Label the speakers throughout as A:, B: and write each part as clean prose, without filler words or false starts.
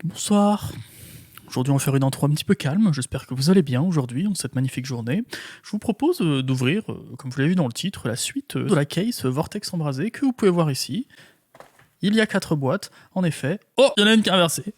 A: Bonsoir. Aujourd'hui, on va faire une intro un petit peu calme. J'espère que vous allez bien aujourd'hui, en cette magnifique journée. Je vous propose d'ouvrir, comme vous l'avez vu dans le titre, la suite de la case Vortex Embrasé que vous pouvez voir ici. Il y a 4 boîtes, en effet. Oh, il y en a une qui est inversée.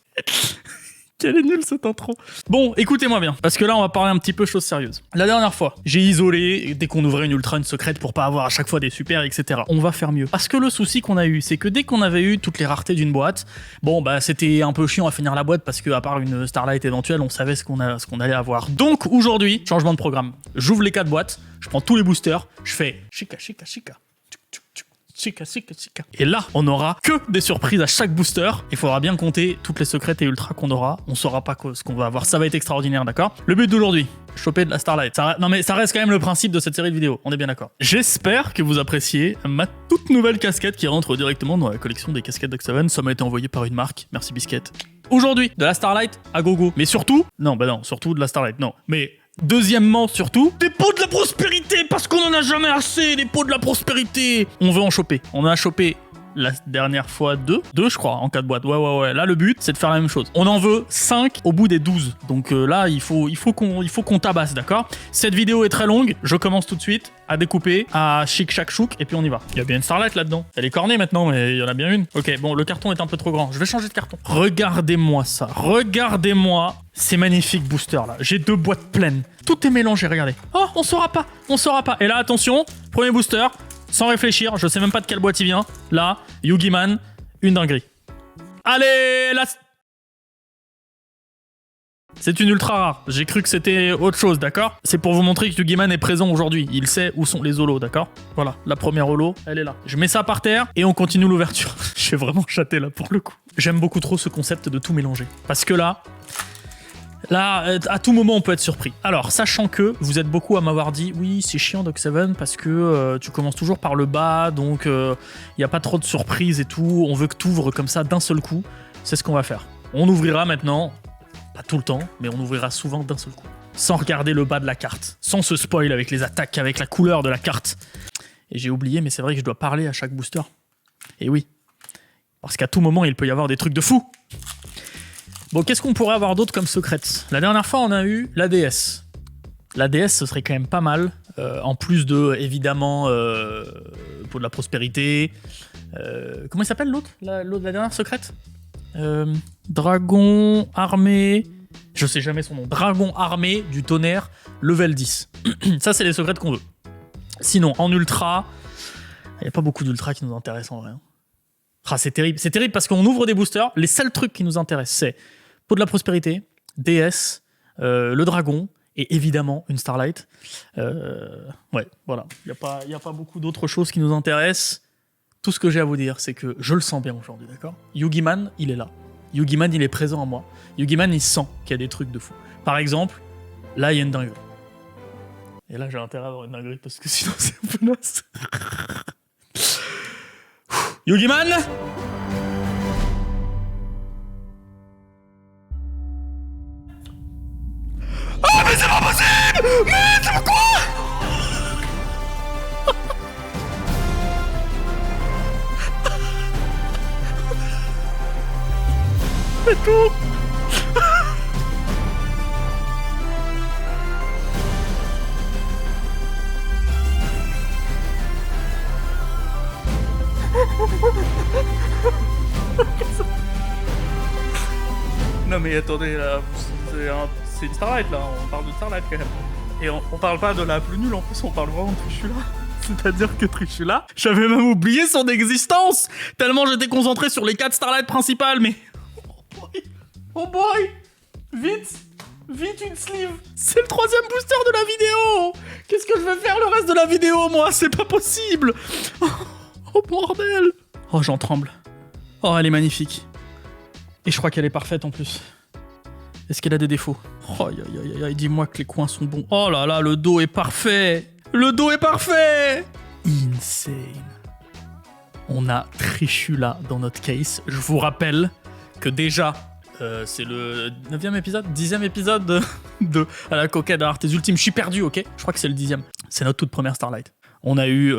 A: Quelle est nulle cette intro. Bon, écoutez-moi bien, parce que là, on va parler un petit peu choses sérieuses. La dernière fois, j'ai isolé dès qu'on ouvrait une ultra, une secrète pour pas avoir à chaque fois des super, etc. On va faire mieux. Parce que le souci qu'on a eu, c'est que dès qu'on avait eu toutes les raretés d'une boîte, bon, bah, c'était un peu chiant à finir la boîte parce que, à part une Starlight éventuelle, on savait ce qu'on allait avoir. Donc, aujourd'hui, changement de programme. J'ouvre les 4 boîtes, je prends tous les boosters, je fais chica. Et là, on aura que des surprises à chaque booster. Il faudra bien compter toutes les secrètes et ultras qu'on aura. On saura pas ce qu'on va avoir. Ça va être extraordinaire, d'accord? Le but d'aujourd'hui, choper de la Starlight. Non mais ça reste quand même le principe de cette série de vidéos. On est bien d'accord. J'espère que vous appréciez ma toute nouvelle casquette qui rentre directement dans la collection des casquettes d'Ox7. Ça m'a été envoyé par une marque. Merci Biscuit. Aujourd'hui, de la Starlight à gogo. Mais surtout, surtout de la Starlight, non. Mais deuxièmement, surtout, des pots de la prospérité, parce qu'on en a jamais assez, des pots de la prospérité. On veut en choper. On en a chopé la dernière fois 2, je crois, en 4 boîtes. Ouais. Là, le but, c'est de faire la même chose. On en veut 5 au bout des 12. Donc là, il faut qu'on tabasse, d'accord? Cette vidéo est très longue. Je commence tout de suite à découper, à chic chac chouk, et puis on y va. Il y a bien une Starlight là-dedans. Elle est cornée maintenant, mais il y en a bien une. Ok, bon, le carton est un peu trop grand. Je vais changer de carton. Regardez-moi ça. Regardez-moi ces magnifiques boosters là. J'ai 2 boîtes pleines. Tout est mélangé, regardez. Oh, on saura pas. Et là, attention, premier booster. Sans réfléchir, je sais même pas de quelle boîte il vient. Là, Yugiman, une dinguerie. Allez, là... C'est une ultra rare. J'ai cru que c'était autre chose, d'accord? C'est pour vous montrer que Yugiman est présent aujourd'hui. Il sait où sont les holos, d'accord? Voilà, la première holo, elle est là. Je mets ça par terre et on continue l'ouverture. Je suis vraiment chaté là pour le coup. J'aime beaucoup trop ce concept de tout mélanger. Parce que là, à tout moment, on peut être surpris. Alors, sachant que vous êtes beaucoup à m'avoir dit « Oui, c'est chiant Doc7 parce que tu commences toujours par le bas, donc il n'y a pas trop de surprises et tout. On veut que tu ouvres comme ça d'un seul coup. » C'est ce qu'on va faire. On ouvrira maintenant, pas tout le temps, mais on ouvrira souvent d'un seul coup. Sans regarder le bas de la carte, sans se spoil avec les attaques, avec la couleur de la carte. Et j'ai oublié, mais c'est vrai que je dois parler à chaque booster. Et oui, parce qu'à tout moment, il peut y avoir des trucs de fou. Bon, qu'est-ce qu'on pourrait avoir d'autre comme secrète? La dernière fois, on a eu la DS. La DS, ce serait quand même pas mal. En plus de, évidemment, pour de la prospérité. Comment il s'appelle l'autre? La dernière secrète? Dragon armé... Je sais jamais son nom. Dragon armé du tonnerre, level 10. Ça, c'est les secrètes qu'on veut. Sinon, en ultra... Il n'y a pas beaucoup d'ultra qui nous intéressent en vrai. Ah, c'est terrible. C'est terrible parce qu'on ouvre des boosters. Les seuls trucs qui nous intéressent, c'est pot de la prospérité, DS, le dragon et évidemment une Starlight. Ouais, voilà. Il n'y a pas beaucoup d'autres choses qui nous intéressent. Tout ce que j'ai à vous dire, c'est que je le sens bien aujourd'hui, d'accord? Yugiman, il est là. Yugiman, il est présent en moi. Yugiman, il sent qu'il y a des trucs de fou. Par exemple, là, il y a une dinguerie. Et là, j'ai intérêt à avoir une dinguerie parce que sinon, c'est un peu naze. Yugiman! Ah, mais c'est pas possible! Mais c'est quoi? C'est tout! Non mais attendez là, c'est une Starlight là, on parle de Starlight quand même. Et on parle pas de la plus nulle, en plus on parle vraiment de Trishula. C'est-à-dire que Trishula, j'avais même oublié son existence, tellement j'étais concentré sur les 4 Starlight principales, mais... Oh boy, vite une sleeve. C'est le 3e booster de la vidéo. Qu'est-ce que je vais faire le reste de la vidéo, moi? C'est pas possible. Oh bordel. Oh, j'en tremble. Oh, elle est magnifique. Et je crois qu'elle est parfaite en plus. Est-ce qu'elle a des défauts? Oh, dis-moi que les coins sont bons. Oh là là, le dos est parfait. Le dos est parfait. Insane. On a Trishula dans notre case. Je vous rappelle que déjà, c'est le 9e épisode, 10e épisode de à la coquette d'Artes Ultime. Je suis perdu, ok? Je crois que c'est le 10e. C'est notre toute première Starlight. On a eu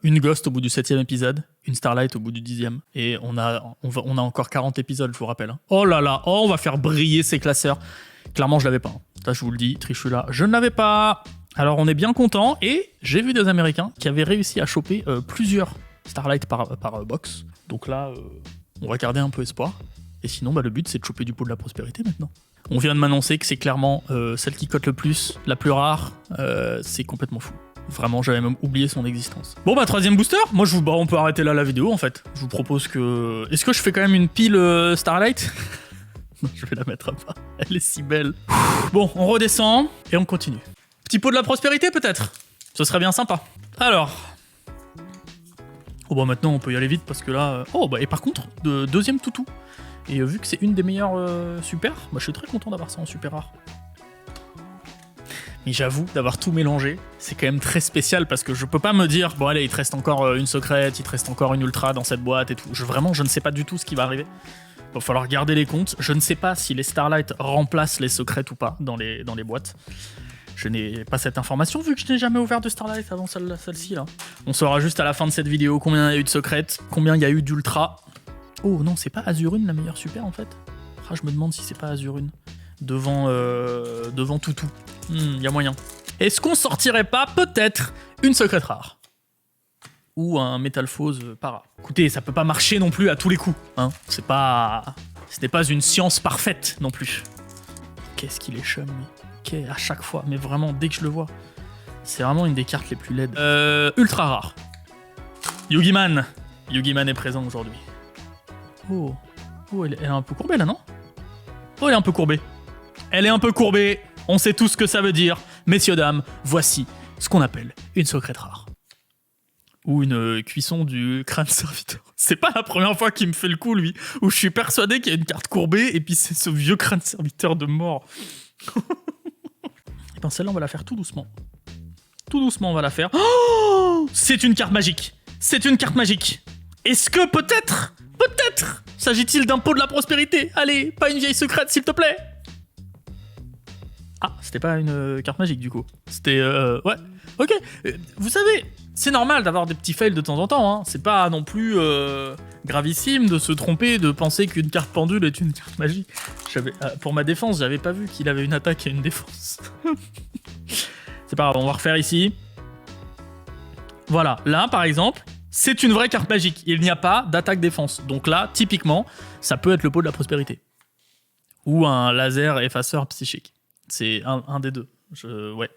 A: une Ghost au bout du 7e épisode, une Starlight au bout du 10e. Et on a encore 40 épisodes, je vous rappelle. Hein. Oh là là, oh, on va faire briller ces classeurs. Clairement, je l'avais pas. Hein. Ça, je vous le dis, Trichula, je ne l'avais pas. Alors, on est bien content. Et j'ai vu des Américains qui avaient réussi à choper plusieurs Starlight par box. Donc là, on va garder un peu espoir. Et sinon, le but, c'est de choper du pot de la prospérité maintenant. On vient de m'annoncer que c'est clairement celle qui cote le plus, la plus rare. C'est complètement fou. Vraiment, j'avais même oublié son existence. Bon, 3e booster. Moi, on peut arrêter là la vidéo, en fait. Je vous propose que... Est-ce que je fais quand même une pile Starlight? Non, je vais la mettre à bas. Elle est si belle. Bon, on redescend et on continue. Petit pot de la prospérité, peut-être? Ce serait bien sympa. Alors... Oh, maintenant, on peut y aller vite parce que là... et par contre, deuxième toutou. Et vu que c'est une des meilleures super, je suis très content d'avoir ça en super rare. Mais j'avoue, d'avoir tout mélangé, c'est quand même très spécial parce que je peux pas me dire, bon allez, il te reste encore une secrète, il te reste encore une ultra dans cette boîte et tout. Vraiment, je ne sais pas du tout ce qui va arriver. Il va falloir garder les comptes. Je ne sais pas si les Starlight remplacent les secrètes ou pas dans les boîtes. Je n'ai pas cette information vu que je n'ai jamais ouvert de Starlight avant celle-ci là. On saura juste à la fin de cette vidéo combien il y a eu de secrètes, combien il y a eu d'ultra. Oh non, c'est pas Azurune la meilleure super en fait. Ah, je me demande si c'est pas Azurune. Devant Toutou. Y a moyen. Est-ce qu'on sortirait pas peut-être une secrète rare? Ou un Métalphose para? Écoutez, ça peut pas marcher non plus à tous les coups. Hein. Ce n'est pas une science parfaite non plus. Qu'est-ce qu'il est chum, lui. À chaque fois, mais vraiment, dès que je le vois. C'est vraiment une des cartes les plus laides. Ultra rare. Yugiman. Yugiman est présent aujourd'hui. Oh, elle est un peu courbée là, non? Oh, elle est un peu courbée. Elle est un peu courbée. On sait tous ce que ça veut dire. Messieurs, dames, voici ce qu'on appelle une secrète rare. Ou une cuisson du crâne serviteur. C'est pas la première fois qu'il me fait le coup, lui, où je suis persuadé qu'il y a une carte courbée et puis c'est ce vieux crâne serviteur de mort. Et ben celle-là, on va la faire tout doucement. Tout doucement, on va la faire. Oh, c'est une carte magique. C'est une carte magique. Est-ce que peut-être s'agit-il d'un pot de la prospérité? Allez, pas une vieille secrète, s'il te plaît. Ah, c'était pas une carte magique, du coup. C'était... ouais. Ok. Vous savez, c'est normal d'avoir des petits fails de temps en temps. Hein. C'est pas non plus gravissime de se tromper, de penser qu'une carte pendule est une carte magique. Pour ma défense, j'avais pas vu qu'il avait une attaque et une défense. C'est pas grave, on va refaire ici. Voilà, là, par exemple... C'est une vraie carte magique. Il n'y a pas d'attaque-défense. Donc là, typiquement, ça peut être le pot de la prospérité. Ou un laser effaceur psychique. C'est un des deux. Ouais.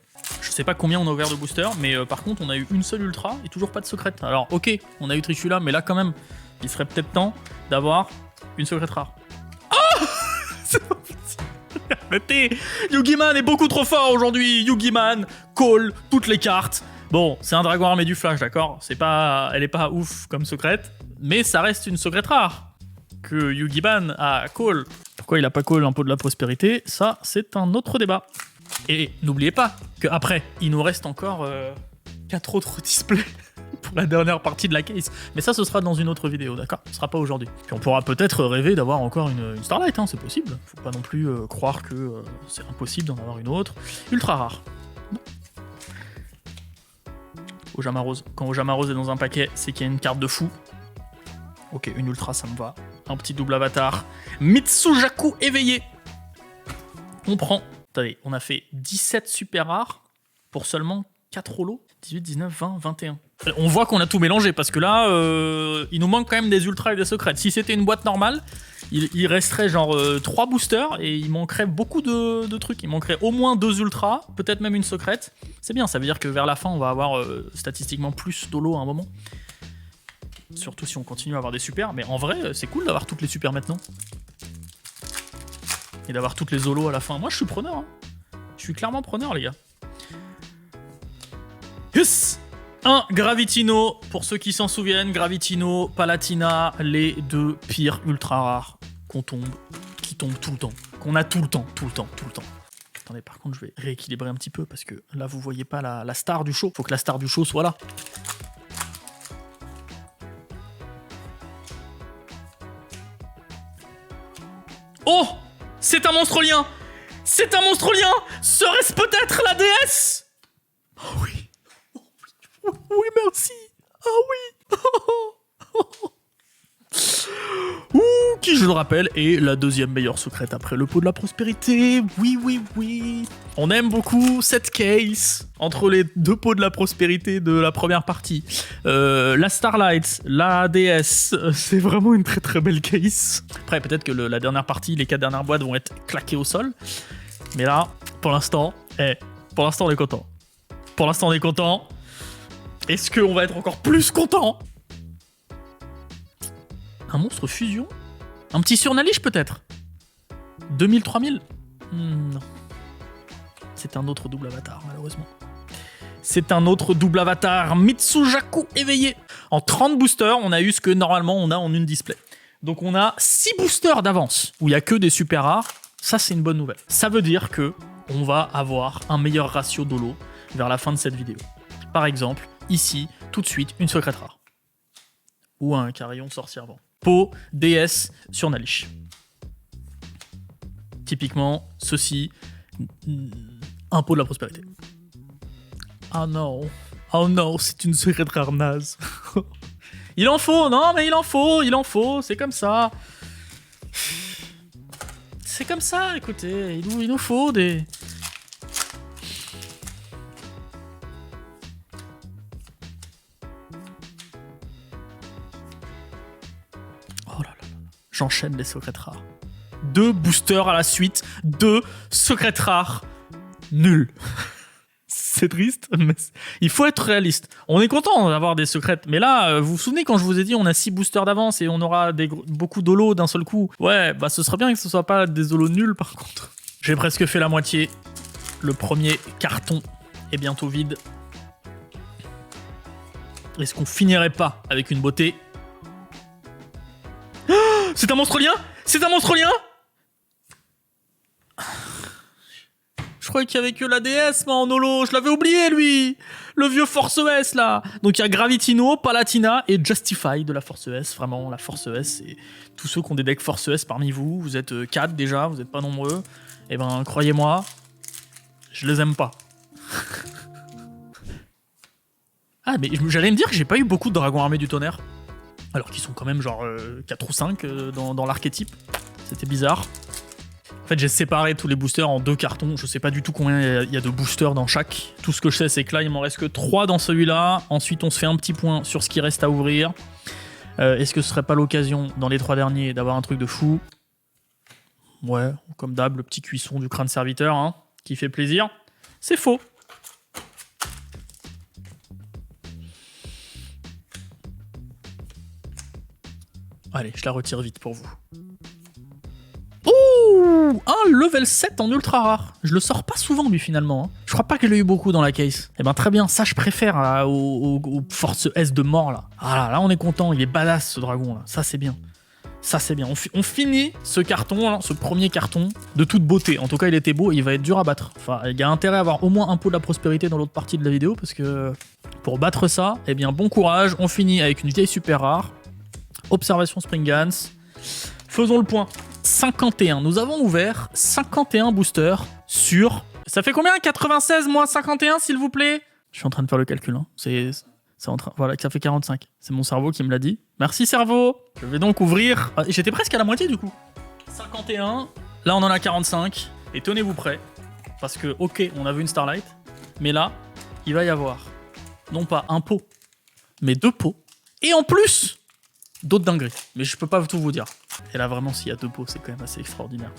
A: Je sais pas combien on a ouvert de boosters, mais par contre, on a eu une seule ultra et toujours pas de secrète. Alors, ok, on a eu Trichula, mais là, quand même, il serait peut-être temps d'avoir une secrète rare. Oh c'est pas possible. Arrêtez. Yugiman est beaucoup trop fort aujourd'hui. Yugiman, Call, toutes les cartes. Bon, c'est un dragon armé du flash, d'accord? Elle est pas ouf comme secrète, mais ça reste une secrète rare. Que Yugiman a call. Pourquoi il a pas call un pot de la prospérité? Ça, c'est un autre débat. Et n'oubliez pas qu'après, il nous reste encore 4 autres displays pour la dernière partie de la case. Mais ça, ce sera dans une autre vidéo, d'accord? Ce sera pas aujourd'hui. Puis on pourra peut-être rêver d'avoir encore une Starlight, hein, c'est possible. Faut pas non plus croire que c'est impossible d'en avoir une autre. Ultra rare. Non. Ojama Rose. Quand Ojama Rose est dans un paquet, c'est qu'il y a une carte de fou. Ok, une ultra, ça me va. Un petit double avatar. Mitsujaku éveillé. On prend. Attendez, on a fait 17 super rares pour seulement 4 holos. 18, 19, 20, 21. On voit qu'on a tout mélangé parce que là, il nous manque quand même des ultras et des secrètes. Si c'était une boîte normale, il resterait genre 3 boosters et il manquerait beaucoup de trucs. Il manquerait au moins 2 ultras, peut-être même une secrète. C'est bien, ça veut dire que vers la fin, on va avoir statistiquement plus d'holos à un moment. Surtout si on continue à avoir des super. Mais en vrai, c'est cool d'avoir toutes les super maintenant. Et d'avoir toutes les holos à la fin. Moi, je suis preneur. Hein. Je suis clairement preneur, les gars. Yes! Un Gravitino, pour ceux qui s'en souviennent, Gravitino, Palatina, les 2 pires ultra rares qui tombent tout le temps, qu'on a tout le temps. Attendez, par contre, je vais rééquilibrer un petit peu parce que là, vous voyez pas la star du show. Faut que la star du show soit là. Oh! C'est un monstre lien! C'est un monstre lien! Serait-ce peut-être la déesse? Oh oui! Oui, merci. Ah oui. Ouh, qui, je le rappelle, est la deuxième meilleure secrète après le pot de la prospérité. Oui, oui, oui. On aime beaucoup cette case entre les deux pots de la prospérité de la première partie. La Starlight, la DS, c'est vraiment une très très belle case. Après, peut-être que la dernière partie, les 4 dernières boîtes vont être claquées au sol. Mais là, pour l'instant, on est content. Pour l'instant, on est content. Est-ce qu'on va être encore plus content? Un monstre fusion? Un petit surnalish peut-être? 2000, 3000? Non. C'est un autre double avatar, malheureusement. C'est un autre double avatar. Mitsujaku éveillé. En 30 boosters, on a eu ce que normalement on a en une display. Donc on a 6 boosters d'avance, où il n'y a que des super rares. Ça, c'est une bonne nouvelle. Ça veut dire que on va avoir un meilleur ratio d'holo vers la fin de cette vidéo. Par exemple, ici, tout de suite, une secrète rare. Ou un carillon sorcière vent. Pot, DS, sur Nalish. Typiquement, ceci, un pot de la prospérité. Ah non, oh non, c'est une secrète rare naze. Il en faut, non mais il en faut, c'est comme ça. C'est comme ça, écoutez, il nous faut des... Oh là là, j'enchaîne les secrètes rares. 2 boosters à la suite, 2 secrètes rares. Nul. C'est triste, mais il faut être réaliste. On est content d'avoir des secrètes, mais là, vous vous souvenez quand je vous ai dit on a 6 boosters d'avance et on aura beaucoup d'holo d'un seul coup. Ouais, bah ce serait bien que ce soit pas des holos nuls par contre. J'ai presque fait la moitié. Le premier carton est bientôt vide. Est-ce qu'on finirait pas avec une beauté? Oh, c'est un monstre lien? C'est un monstre lien? Je croyais qu'il y avait que la DS, moi, en holo. Je l'avais oublié, lui. Le vieux Force ES, là. Donc, il y a Gravitino, Palatina et Justify de la Force ES. Vraiment, la Force ES. Et tous ceux qui ont des decks Force ES parmi vous, vous êtes 4 déjà, vous n'êtes pas nombreux. Eh ben, croyez-moi, je les aime pas. Ah, mais j'allais me dire que j'ai pas eu beaucoup de dragons armés du tonnerre. Alors qu'ils sont quand même genre 4 ou 5 dans l'archétype. C'était bizarre. En fait, j'ai séparé tous les boosters en 2 cartons. Je sais pas du tout combien il y a de boosters dans chaque. Tout ce que je sais, c'est que là, il m'en reste que 3 dans celui-là. Ensuite, on se fait un petit point sur ce qui reste à ouvrir. Est-ce que ce serait pas l'occasion, dans les 3 derniers, d'avoir un truc de fou? Ouais, comme d'hab, le petit cuisson du crâne serviteur, hein, qui fait plaisir. C'est faux. Allez, je la retire vite pour vous. Ouh, un level 7 en ultra rare. Je le sors pas souvent, lui, finalement. Hein. Je crois pas que je l'ai eu beaucoup dans la case. Eh ben, très bien. Ça, je préfère aux Force S de mort, là. Ah là, on est content. Il est badass, ce dragon, là. Ça, c'est bien. Ça, c'est bien. On finit ce carton, hein, ce premier carton, de toute beauté. En tout cas, il était beau et il va être dur à battre. Enfin, il y a intérêt à avoir au moins un pot de la prospérité dans l'autre partie de la vidéo, parce que pour battre ça, eh bien, bon courage. On finit avec une vieille super rare. Observation Springans. Faisons le point. 51. Nous avons ouvert 51 boosters sur... Ça fait combien? 96 moins 51, s'il vous plaît? Je suis en train de faire le calcul. Hein. Voilà, ça fait 45. C'est mon cerveau qui me l'a dit. Merci, cerveau. Je vais donc ouvrir... Ah, j'étais presque à la moitié, du coup. 51. Là, on en a 45. Et tenez-vous prêts. Parce que, ok, on a vu une Starlight. Mais là, il va y avoir non pas un pot, mais 2 pots. Et en plus... d'autres dingueries, mais je peux pas tout vous dire. Et là, vraiment, s'il y a 2 pots, c'est quand même assez extraordinaire.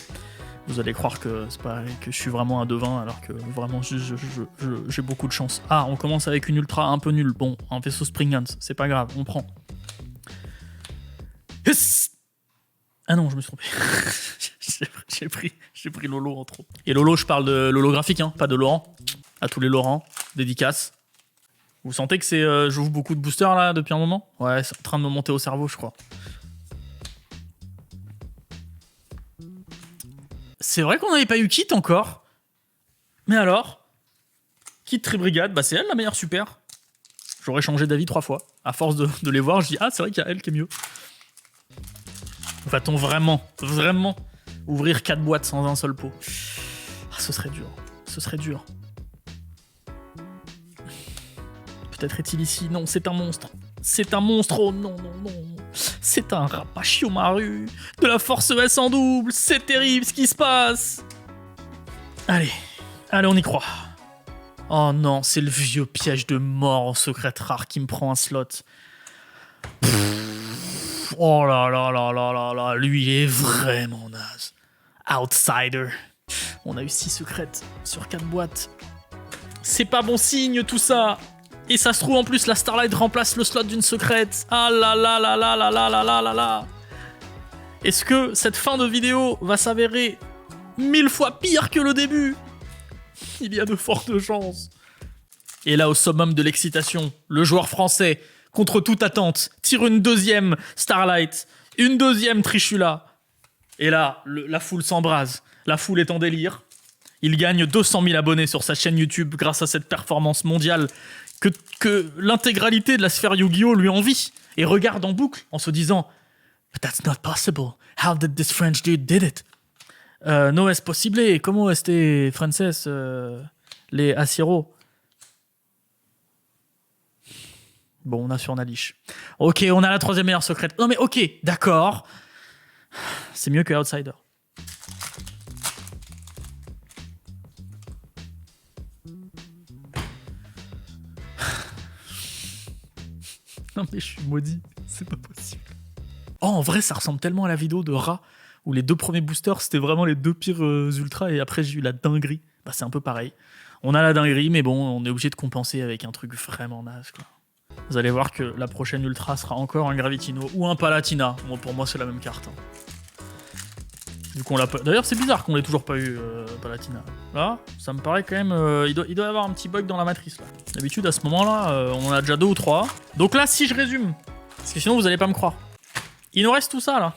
A: Vous allez croire que c'est pas que je suis vraiment un devin, alors que vraiment, j'ai beaucoup de chance. Ah, on commence avec une ultra un peu nulle. Bon, un vaisseau Springans, c'est pas grave, on prend. Yes. Ah non, je me suis trompé. j'ai pris Lolo en trop. Et Lolo, je parle de Lolo graphique, hein, pas de Laurent. À tous les Laurent, dédicace. Vous sentez que j'ouvre beaucoup de boosters là depuis un moment? Ouais, c'est en train de me monter au cerveau, je crois. C'est vrai qu'on n'avait pas eu Kit encore. Mais alors, Kit Tribrigade, bah c'est elle la meilleure super. J'aurais changé d'avis 3 fois. À force de les voir, je dis ah c'est vrai qu'il y a elle qui est mieux. Va-t-on vraiment ouvrir 4 boîtes sans un seul pot? Ah, ce serait dur. Ce serait dur. Peut-être est-il ici. Non, c'est un monstre. C'est un monstre. Oh non, non, non. C'est un Rapachiomaru de la force S en double. C'est terrible ce qui se passe. Allez. Allez, on y croit. Oh non, c'est le vieux piège de mort en secret rare qui me prend un slot. Oh là là là là là là. Lui, il est vraiment naze. Outsider. On a eu 6 secrètes sur 4 boîtes. C'est pas bon signe tout ça. Et ça se trouve en plus la Starlight remplace le slot d'une secrète. Ah là là là là là là là là là là. Est-ce que cette fin de vidéo va s'avérer 1000 fois pire que le début? Il y a de fortes chances. Et là au summum de l'excitation, le joueur français, contre toute attente, tire une deuxième Starlight, une deuxième Trishula. Et là, la foule s'embrase. La foule est en délire. Il gagne 200 000 abonnés sur sa chaîne YouTube grâce à cette performance mondiale que l'intégralité de la sphère Yu-Gi-Oh! Lui envie et regarde en boucle en se disant « But that's not possible. How did this French dude did it? No es posible. Como este francés les asiro? » Bon, on a sur Nalish. Ok, on a la troisième meilleure secrète. Non mais ok, d'accord. C'est mieux que Outsider. Non mais je suis maudit, c'est pas possible. Oh, en vrai, ça ressemble tellement à la vidéo de Ra, où les 2 premiers boosters, c'était vraiment les 2 pires ultras, et après j'ai eu la dinguerie. Bah c'est un peu pareil. On a la dinguerie, mais bon, on est obligé de compenser avec un truc vraiment naze, quoi. Vous allez voir que la prochaine ultra sera encore un Gravitino ou un Palatina. Bon, pour moi, c'est la même carte. Hein. Du coup, on l'a pas... D'ailleurs, c'est bizarre qu'on l'ait toujours pas eu, Palatina. Là, ça me paraît quand même... il doit y avoir un petit bug dans la matrice, là. D'habitude, à ce moment-là, on en a déjà 2 ou 3. Donc là, si je résume, parce que sinon, vous allez pas me croire. Il nous reste tout ça, là.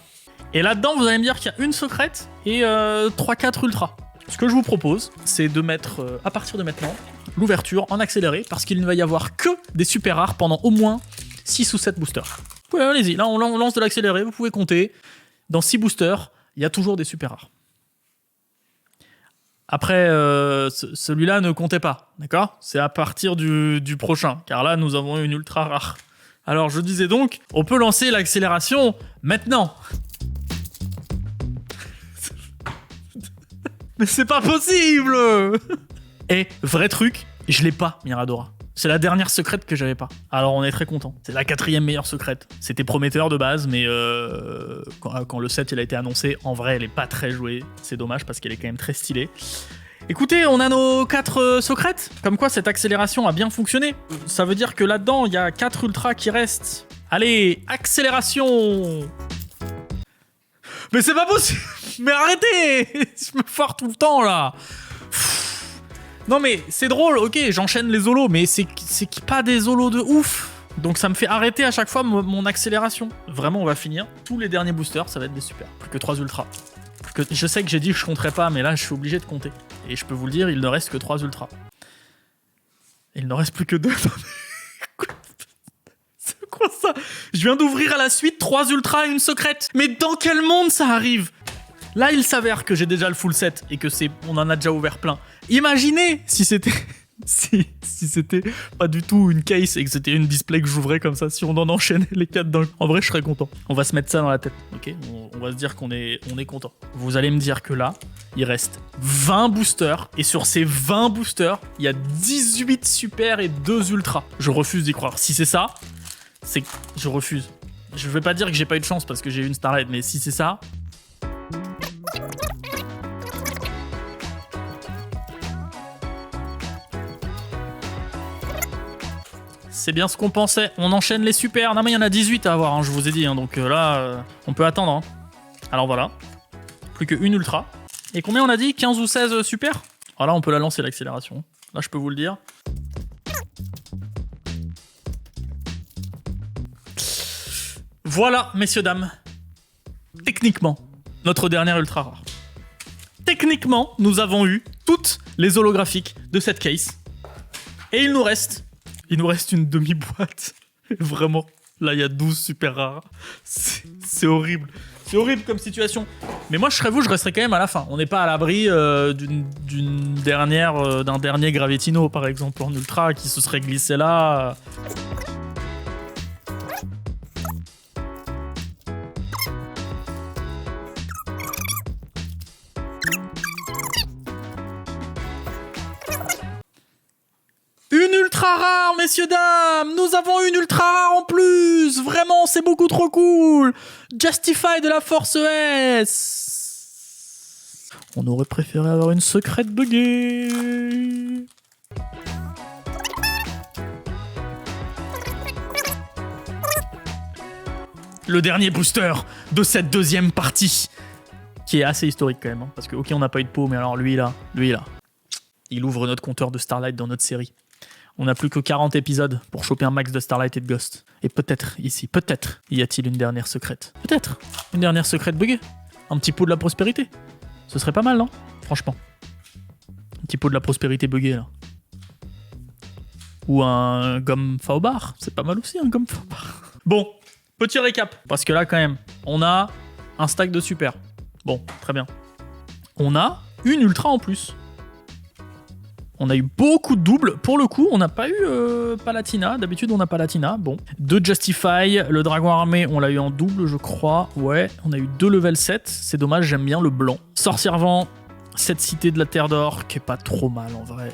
A: Et là-dedans, vous allez me dire qu'il y a une secrète et 3-4 ultras. Ce que je vous propose, c'est de mettre, à partir de maintenant, l'ouverture en accéléré, parce qu'il ne va y avoir que des super rares pendant au moins 6 ou 7 boosters. Ouais, allez-y, là on lance de l'accéléré, vous pouvez compter. Dans 6 boosters, il y a toujours des super rares. Après, celui-là ne comptez pas, d'accord? C'est à partir du prochain, car là nous avons une ultra rare. Alors je disais donc, on peut lancer l'accélération maintenant. Mais c'est pas possible! Et vrai truc, je l'ai pas, Miradora. C'est la dernière secrète que j'avais pas. Alors on est très content. C'est la 4e meilleure secrète. C'était prometteur de base, mais quand le set il a été annoncé, en vrai elle est pas très jouée. C'est dommage parce qu'elle est quand même très stylée. Écoutez, on a nos 4 secrètes. Comme quoi cette accélération a bien fonctionné. Ça veut dire que là-dedans, il y a 4 ultras qui restent. Allez, accélération! Mais c'est pas possible! Mais arrêtez! Je me foire tout le temps là! Non mais c'est drôle, ok, j'enchaîne les zolos, mais c'est pas des zolos de ouf. Donc ça me fait arrêter à chaque fois mon accélération. Vraiment, on va finir. Tous les derniers boosters, ça va être des super. Plus que 3 ultras. Je sais que j'ai dit que je compterais pas, mais là je suis obligé de compter. Et je peux vous le dire, il ne reste que 3 ultras. Il ne reste plus que 2. C'est quoi ça? Je viens d'ouvrir à la suite 3 ultras et une secrète. Mais dans quel monde ça arrive? Là, il s'avère que j'ai déjà le full set et que on en a déjà ouvert plein. Imaginez si c'était si c'était pas du tout une case et que c'était une display que j'ouvrais comme ça, si on en enchaînait les 4 d'un coup. En vrai, je serais content. On va se mettre ça dans la tête, ok? On va se dire qu'on est content. Vous allez me dire que là, il reste 20 boosters et sur ces 20 boosters, il y a 18 super et 2 ultra. Je refuse d'y croire. Si c'est ça, c'est que je refuse. Je vais pas dire que j'ai pas eu de chance parce que j'ai eu une Starlight, mais si c'est ça... C'est bien ce qu'on pensait. On enchaîne les super. Non mais il y en a 18 à avoir, hein, je vous ai dit. Hein, donc là, on peut attendre. Hein. Alors voilà. Plus qu'une ultra. Et combien on a dit? 15 ou 16 super? Alors là, on peut la lancer l'accélération. Là, je peux vous le dire. Voilà, messieurs, dames. Techniquement, notre dernière ultra rare. Techniquement, nous avons eu toutes les holographiques de cette case. Et il nous reste une demi-boîte. Vraiment, là, il y a 12 super rares. C'est horrible. C'est horrible comme situation. Mais moi, je serais vous, je resterais quand même à la fin. On n'est pas à l'abri d'un dernier Gravitino, par exemple, en ultra, qui se serait glissé là. Une ultra rare, messieurs, dames! Nous avons une ultra rare en plus! Vraiment, c'est beaucoup trop cool! Justify de la Force S! On aurait préféré avoir une secrète buggée. Le dernier booster de cette deuxième partie, qui est assez historique quand même, hein, parce que ok, on n'a pas eu de pot, mais alors lui là, il ouvre notre compteur de Starlight dans notre série. On n'a plus que 40 épisodes pour choper un max de Starlight et de Ghost. Et peut-être, ici, peut-être, y a-t-il une dernière secrète. Peut-être, une dernière secrète buggée. Un petit pot de la prospérité. Ce serait pas mal, non? Franchement. Un petit pot de la prospérité buggé, là. Ou un gomme Faobar. C'est pas mal aussi, un gomme Faobar. Bon, petit récap. Parce que là, quand même, on a un stack de super. Bon, très bien. On a une ultra en plus. On a eu beaucoup de doubles. Pour le coup, on n'a pas eu Palatina. D'habitude, on a Palatina. Bon. 2 Justify. Le Dragon Armé, on l'a eu en double, je crois. Ouais. On a eu 2 level 7. C'est dommage, j'aime bien le blanc. Sorcier Vent. Cette cité de la Terre d'Or, qui est pas trop mal en vrai.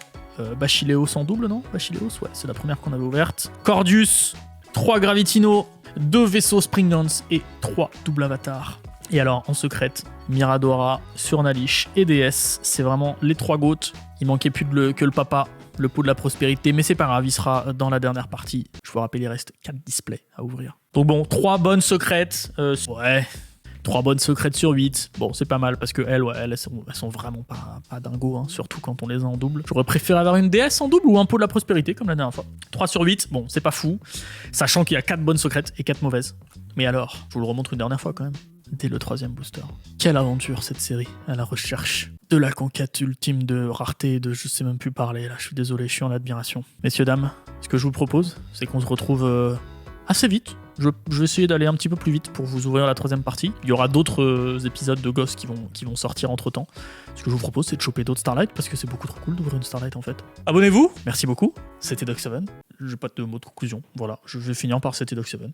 A: Bachileos en double, non? Bachileos, ouais. C'est la première qu'on avait ouverte. Cordius. 3 Gravitino. 2 vaisseaux Springdance et 3 double avatars. Et alors, en secrète, Miradora, Surnalish et DS. C'est vraiment les 3 GOAT. Il manquait plus que le papa, le pot de la prospérité, mais c'est pas grave, il sera dans la dernière partie. Je vous rappelle, il reste 4 displays à ouvrir. Donc bon, 3 bonnes secrètes. Ouais, 3 bonnes secrètes sur 8. Bon, c'est pas mal parce que elles sont vraiment pas dingo, hein, surtout quand on les a en double. J'aurais préféré avoir une DS en double ou un pot de la prospérité comme la dernière fois. 3 sur 8, bon, c'est pas fou, sachant qu'il y a 4 bonnes secrètes et 4 mauvaises. Mais alors, je vous le remontre une dernière fois quand même. Dès le 3e booster. Quelle aventure cette série, à la recherche de la conquête ultime de rareté, de je sais même plus parler, là je suis désolé, je suis en admiration. Messieurs, dames, ce que je vous propose, c'est qu'on se retrouve assez vite. Je vais essayer d'aller un petit peu plus vite pour vous ouvrir la 3e partie. Il y aura d'autres épisodes de Ghost qui vont sortir entre temps. Ce que je vous propose, c'est de choper d'autres Starlight, parce que c'est beaucoup trop cool d'ouvrir une Starlight en fait. Abonnez-vous, merci beaucoup, c'était Doc7. J'ai pas de mot de conclusion, voilà, je vais finir par c'était Doc7.